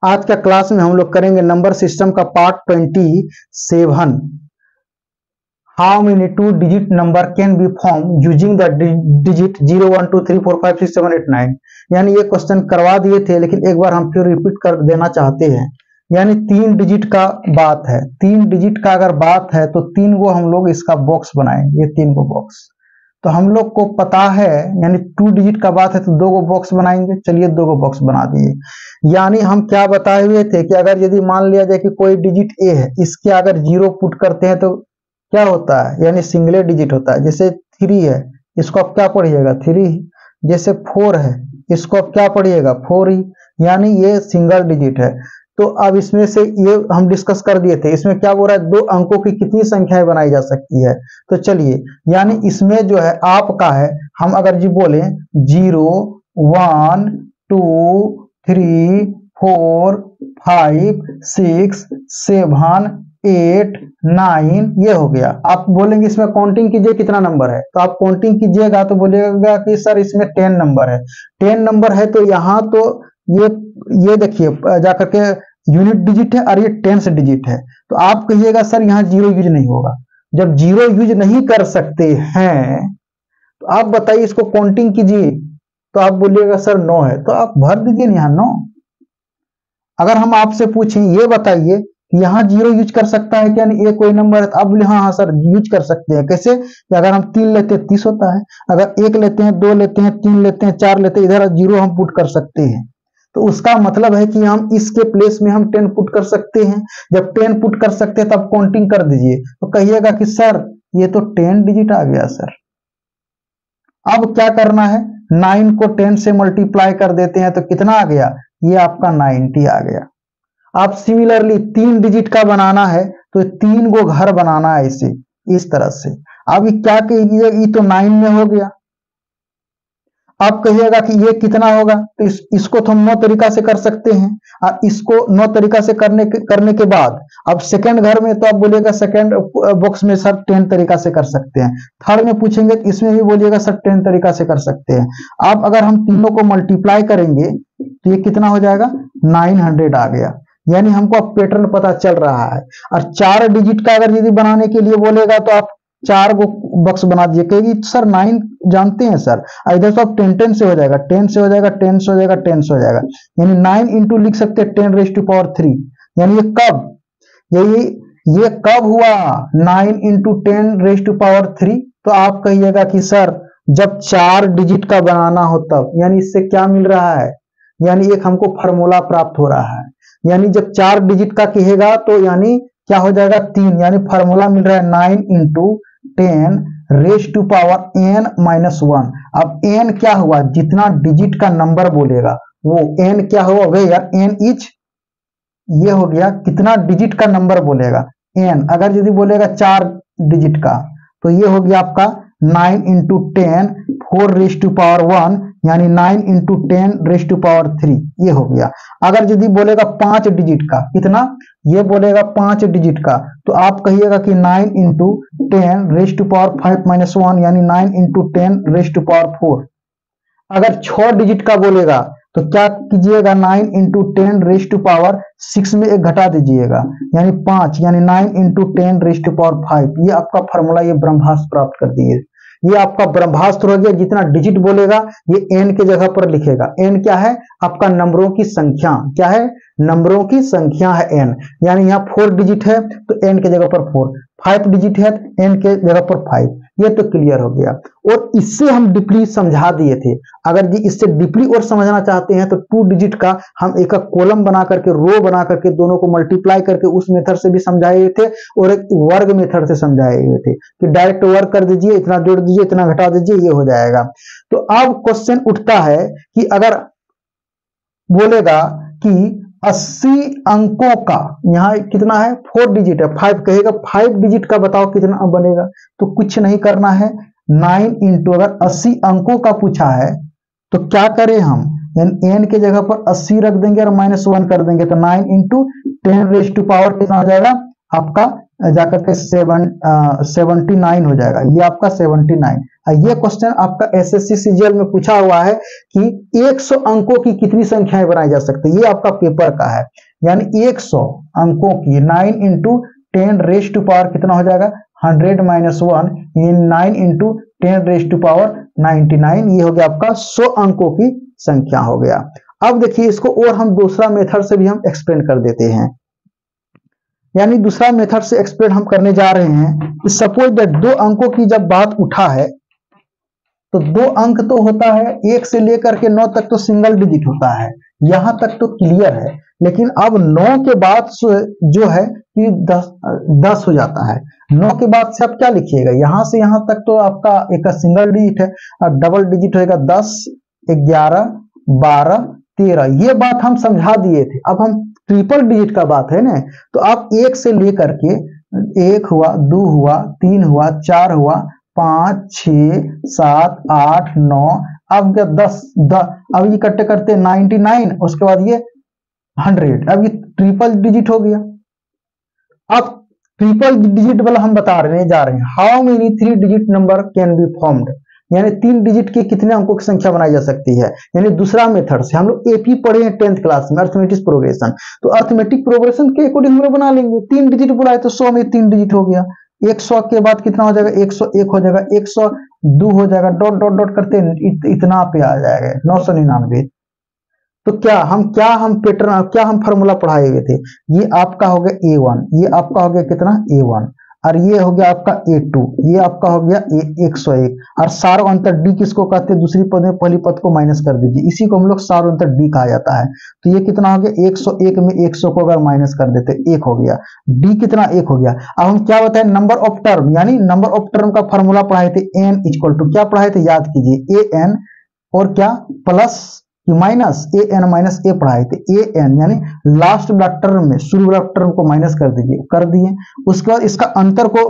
आज का क्लास में हम लोग करेंगे नंबर सिस्टम का part 27। How many 2 digit number can be form using the digit 0 1 2 3 4 5 6 7 8 9। यानी ये क्वेश्चन करवा दिए थे, लेकिन एक बार हम फिर रिपीट कर देना चाहते हैं। यानी 3 डिजिट का बात है, 3 डिजिट का अगर बात है तो 3 गो हम लोग इसका बॉक्स बनाएंगे, ये 3 गो बॉक्स। तो हम लोग को पता है, यानी 2 डिजिट का बात है तो 2 गो बॉक्स बनाएंगे। चलिए 2 गो बॉक्स बना दिए। यानी हम क्या बताए हुए थे कि अगर यदि मान लिया जाए कि कोई डिजिट ए है, इसके अगर 0 पुट करते हैं तो क्या होता है, यानी सिंगल डिजिट होता है। जैसे 3 है, इसको आप क्या पढ़िएगा 3। जैसे 4 है, इसको आप क्या पढ़िएगा 4 ही, यानी ये सिंगल डिजिट है। तो अब इसमें से ये हम डिस्कस कर दिए थे, इसमें क्या बोल रहा है, 2 अंकों की कितनी संख्याएं बनाई जा सकती है। तो चलिए, यानी इसमें जो है आपका है, हम अगर जी बोले 0 1 2 3 4 5 6 7 8 9, ये हो गया। आप बोलेंगे इसमें काउंटिंग कीजिए कितना नंबर है, तो आप काउंटिंग कीजिएगा तो बोलिएगा कि सर इसमें 10 नंबर है। 10 नंबर है तो यहाँ तो ये देखिए जाकर के यूनिट डिजिट है और ये 10th डिजिट है। तो आप कहिएगा सर यहाँ 0 यूज नहीं होगा। जब 0 यूज नहीं कर सकते हैं तो आप बताइए इसको काउंटिंग कीजिए, तो आप बोलिएगा सर 9 है, तो आप भर दीजिए यहाँ 9। अगर हम आपसे पूछें ये बताइए कि यहाँ 0 यूज कर सकता है क्या, नहीं ये कोई नंबर है, तो आप बोले हाँ हाँ सर यूज कर सकते हैं। कैसे, कि अगर हम 3 लेते हैं 30 होता है, अगर 1 लेते हैं 2 लेते हैं 3 लेते हैं 4 लेते हैं, इधर 0 हम पुट कर सकते हैं। तो उसका मतलब है कि हम इसके प्लेस में हम 10 पुट कर सकते हैं। जब 10 पुट कर सकते हैं तब काउंटिंग कर दीजिए, तो कहिएगा कि सर ये तो 10 डिजिट आ गया सर। अब क्या करना है, 9 को 10 से मल्टीप्लाई कर देते हैं तो कितना आ गया, ये आपका 90 आ गया। आप सिमिलरली 3 डिजिट का बनाना है तो 3 गो घर बनाना है इसे इस तरह से। अब क्या कीजिए, ये तो 9 में हो गया। आप कहिएगा कि ये कितना होगा, तो इसको तो हम 9 तरीका से कर सकते हैं, और इसको 9 तरीका से करने के बाद अब सेकंड घर में तो आप बोलिएगा सेकंड बॉक्स में सर 10 तरीका से कर सकते हैं। थर्ड में पूछेंगे तो इसमें भी बोलिएगा सर 10 तरीका से कर सकते हैं। अब अगर हम तीनों को मल्टीप्लाई करेंगे तो ये कितना हो जाएगा, 900 आ गया। यानी हमको अब पैटर्न पता चल रहा है। और 4 डिजिट का अगर यदि बनाने के लिए बोलेगा तो आप 4 गो बॉक्स बना दीजिए, कहेगी सर 9 जानते हैं सर, इधर तो अब 10 से हो जाएगा, 10 से हो जाएगा, 10 से हो जाएगा, 10 से हो जाएगा। यानी 9 इंटू लिख सकते हैं 10⁻³ यानी ये कब, ये कब हुआ 9 इंटू 10⁻³। तो आप कहिएगा कि सर जब 4 डिजिट का बनाना हो तब। यानी इससे क्या मिल रहा है, यानी एक हमको फार्मूला प्राप्त हो रहा है। यानी जब 4 डिजिट का कहेगा तो यानी क्या हो जाएगा 3, यानी फार्मूला मिल रहा है 9 इंटू 10⁻n-1। अब n क्या हुआ, जितना डिजिट का नंबर बोलेगा वो n क्या हुआ भैया, n इज, ये हो गया कितना डिजिट का नंबर बोलेगा n। अगर यदि बोलेगा 4 डिजिट का तो ये हो गया आपका 9 इंटू 10 4⁻1 यानी 9 इंटू 10⁻³ ये हो गया। अगर यदि बोलेगा 5 डिजिट का, कितना, ये बोलेगा 5 डिजिट का, तो आप कहिएगा कि 9 इंटू 10⁻5-1 यानी 9 इंटू 10⁻4। अगर 6 डिजिट का बोलेगा तो क्या कीजिएगा, 9 इंटू 10⁻6 में एक घटा दीजिएगा यानी 5, यानी 9 इंटू 10⁻5। ये आपका फॉर्मूला, ये ब्रह्मास्त्र प्राप्त कर दिए। ये आपका ब्रह्मास्त्र हो गया। जितना डिजिट बोलेगा ये n के जगह पर लिखेगा। n क्या है, आपका नंबरों की संख्या, क्या है, नंबरों की संख्या है n। यानी यहाँ 4 डिजिट है तो n के जगह पर 4, 5 डिजिट है तो n के जगह पर 5। ये तो क्लियर हो गया। और इससे हम डीपली समझा दिए थे। अगर जी इससे डीपली और समझना चाहते हैं तो 2 डिजिट का हम एक कॉलम बना करके, रो बना करके, दोनों को मल्टीप्लाई करके उस मेथड से भी समझाए थे और एक वर्ग मेथड से समझाए हुए थे कि डायरेक्ट वर्ग कर दीजिए, इतना जोड़ दीजिए, इतना घटा दीजिए, ये हो जाएगा। तो अब क्वेश्चन उठता है कि अगर बोलेगा कि 80 अंकों का, यहाँ कितना है 4 डिजिट है, 5 कहेगा 5 डिजिट का बताओ कितना बनेगा। तो कुछ नहीं करना है, 9 इंटू, अगर 80 अंकों का पूछा है तो क्या करें हम, n के जगह पर 80 रख देंगे और -1 कर देंगे। तो 9 इंटू 10⁻, कितना हो जाएगा आपका जाकर के 79 हो जाएगा, ये आपका 79। ये क्वेश्चन आपका एसएससी सीजीएल में पूछा हुआ है कि 100 अंकों की कितनी संख्याएं बनाई जा सकती है, ये आपका पेपर का है। यानी 100 अंकों की 9 इंटू 10 रेज टू पावर कितना हो जाएगा 100 माइनस 1, ये 9 इंटू 10 रेज टू पावर 99, ये हो गया आपका 100 अंकों की संख्या हो गया। अब देखिए इसको और हम दूसरा मेथड से भी हम एक्सप्लेन कर देते हैं। यानी दूसरा मेथड से एक्सप्लेन हम करने जा रहे हैं। सपोज दैट 2 अंकों की जब बात उठा है तो 2 अंक तो होता है 1 से लेकर के 9 तक तो सिंगल डिजिट होता है, यहां तक तो क्लियर है। लेकिन अब 9 के बाद जो है कि 10 हो जाता है। 9 के बाद से आप क्या लिखिएगा, यहां से यहां तक तो आपका एक सिंगल डिजिट है और डबल डिजिट होगा 10, 11, 12, 13। ये बात हम समझा दिए थे। अब हम ट्रिपल डिजिट का बात है ना, तो आप 1 से लेकर के 1 हुआ, 2 हुआ, 3 हुआ, 4 हुआ, 5, 6, 7, 8, 9, अब क्या 10, अब ये करते करते 99, उसके बाद ये 100, अब ये ट्रिपल डिजिट हो गया। अब ट्रिपल डिजिट वाला हम जा रहे हैं, how many 3 digit number can be formed, यानी 3 डिजिट के कितने अंकों की संख्या बनाई जा सकती है। यानी दूसरा मेथड से हम लोग एपी पढ़े हैं 10th क्लास में, अर्थमेटिक प्रोग्रेशन। तो अर्थमेटिक प्रोग्रेशन के अकॉर्डिंग हम लोग बना लेंगे। 3 डिजिट बुलाए तो 100 में 3 डिजिट हो गया। 100 के बाद कितना हो जाएगा 101 हो जाएगा, 102 हो जाएगा, डॉट डॉट डॉट करते इतना पे आ जाएगा 999। तो क्या हम पैटर्न क्या हम फॉर्मूला पढ़ाए हुए थे, ये आपका हो गया A1, ये आपका हो गया कितना A1, और ये हो गया आपका A2, ये आपका हो गया 101। और सारो अंतर D किसको कहते हैं, दूसरी पद में पहली पद को माइनस कर दीजिए, इसी को हम लोग सारो अंतर D कहा जाता है। तो ये कितना हो गया 101 में 100 को अगर माइनस कर देते 1 हो गया, D कितना 1 हो गया। अब हम क्या बताए, नंबर ऑफ टर्म, यानी नंबर ऑफ टर्म का फॉर्मूला पढ़ाए थे, n इक्वल टू क्या पढ़ाए थे याद कीजिए, an और क्या plus minus an minus a पढ़ाए थे, an यानी लास्ट वाला टर्म में शुरू वाला टर्म को माइनस कर दीजिए, कर दिए। उसके बाद इसका अंतर को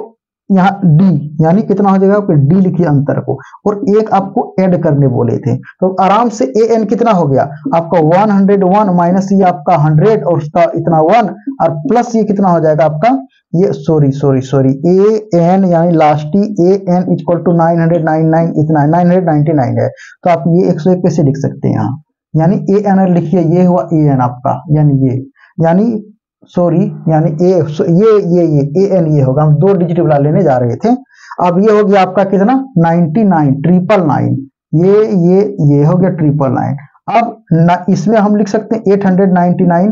यहाँ d, यानी कितना हो जाएगा d लिखिए अंतर को, और एक आपको ऐड करने बोले थे। तो आराम से an कितना हो गया आपका 101 माइनस ये आपका 100 और उसका इतना 1 और प्लस ये कितना हो जाएगा आपका ये सॉरी an यानी लास्ट an इक्वल टू 999, इतना 999 है। तो आप ये 101 कैसे लिख सकते हैं यहाँ, यानी an लिखिए, ये हुआ an आपका, यानी सॉरी यानी ये an ये होगा। हम 2 डिजिट वाला लेने जा रहे थे। अब ये हो गया आपका कितना 99, 999, ये हो गया 999। अब इसमें हम लिख सकते हैं 899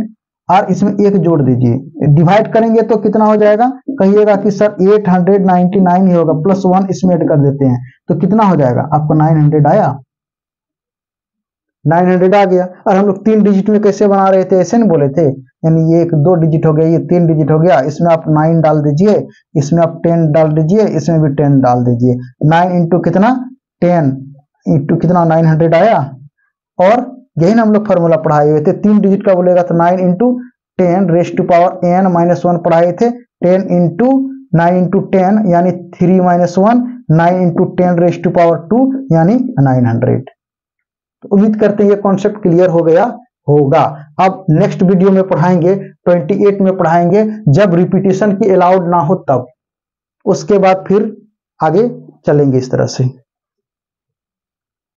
और इसमें 1 जोड़ दीजिए, डिवाइड करेंगे तो कितना हो जाएगा, कहिएगा कि सर 899 ही होगा, प्लस 1 इसमें ऐड कर देते हैं तो कितना हो जाएगा आपको 900 आया, 900 आ गया। और हम लोग 3 डिजिट में कैसे बना रहे थे, ऐसे नहीं बोले थे, यानी ये 2 डिजिट हो गया, ये 3 डिजिट हो गया, इसमें आप 9 डाल दीजिए, इसमें आप 10 डाल दीजिए, इसमें भी 10 डाल दीजिए। 9 इंटू कितना 10 इंटू कितना 900 आया। और यही ना हम लोग फॉर्मूला पढ़ाए हुए थे, 3 डिजिट का बोलेगा तो 9 into 10 raise to power n minus 1 पढ़ाए थे, 10 इंटू 9 इंटू 10 यानी 3 minus 1, 9 into 10 raise to power 2 यानी 900। तो उम्मीद करते हैं ये कॉन्सेप्ट क्लियर हो गया होगा। अब नेक्स्ट वीडियो में पढ़ाएंगे 28 में पढ़ाएंगे, जब रिपीटेशन की अलाउड ना हो तब, उसके बाद फिर आगे चलेंगे इस तरह से।